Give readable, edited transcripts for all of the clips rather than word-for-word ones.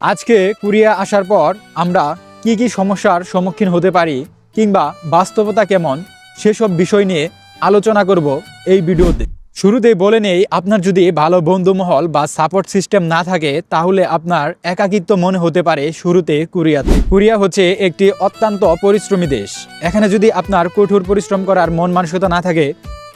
আজকে কোরিয়া আসার পর আমরা কি সমস্যার সম্মুখীন হতে পারি কিংবা বাস্তবতা কেমন সেসব বিষয় নিয়ে আলোচনা করব এই ভিডিওতে। শুরুতেই বলে নেই, আপনার যদি ভালো বন্ধুমহল বা সাপোর্ট সিস্টেম না থাকে তাহলে আপনার একাকিত্ব মনে হতে পারে শুরুতে কোরিয়াতে। কোরিয়া হচ্ছে একটি অত্যন্ত পরিশ্রমী দেশ। এখানে যদি আপনার কঠোর পরিশ্রম করার মন মানসিকতা না থাকে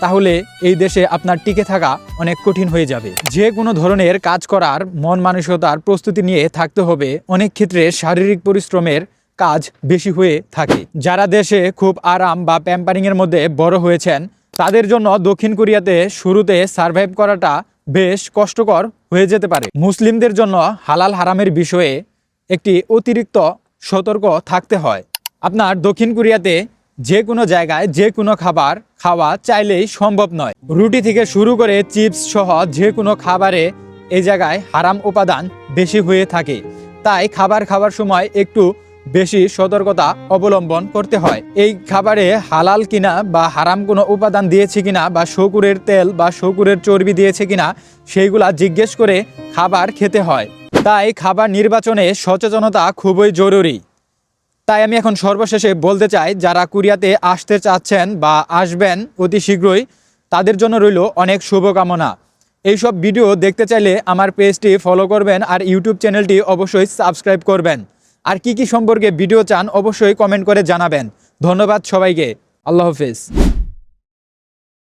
তাহলে এই দেশে আপনার টিকে থাকা অনেক কঠিন হয়ে যাবে। যে কোনো ধরনের কাজ করার মন মানসিকতার প্রস্তুতি নিয়ে থাকতে হবে। অনেক ক্ষেত্রে শারীরিক পরিশ্রমের কাজ বেশি হয়ে থাকে। যারা দেশে খুব আরাম বা প্যাম্পারিংয়ের মধ্যে বড় হয়েছেন তাদের জন্য দক্ষিণ কোরিয়াতে শুরুতে সার্ভাইভ করাটা বেশ কষ্টকর হয়ে যেতে পারে। মুসলিমদের জন্য হালাল হারামের বিষয়ে একটি অতিরিক্ত সতর্ক থাকতে হয়। আপনার দক্ষিণ কোরিয়াতে যে কোনো জায়গায় যে কোনো খাবার খাওয়া চাইলেই সম্ভব নয়। রুটি থেকে শুরু করে চিপস সহ যে কোনো খাবারে এই জায়গায় হারাম উপাদান বেশি হয়ে থাকে। তাই খাবার খাওয়ার সময় একটু বেশি সতর্কতা অবলম্বন করতে হয়। এই খাবারে হালাল কিনা বা হারাম কোনো উপাদান দিয়েছে কিনা বা শূকরের তেল বা শূকরের চর্বি দিয়েছে কিনা সেইগুলা জিজ্ঞেস করে খাবার খেতে হয়। তাই খাবার নির্বাচনে সচেতনতা খুবই জরুরি। তাই আমি এখন সর্বশেষে বলতে চাই, যারা কোরিয়াতে আসতে চাচ্ছেন বা আসবেন অতি শীঘ্রই তাদের জন্য রইল অনেক শুভকামনা। এইসব ভিডিও দেখতে চাইলে আমার পেজটি ফলো করবেন আর ইউটিউব চ্যানেলটি অবশ্যই সাবস্ক্রাইব করবেন। আর কি সম্পর্কে ভিডিও চান অবশ্যই কমেন্ট করে জানাবেন। ধন্যবাদ সবাইকে। আল্লাহ হাফেজ।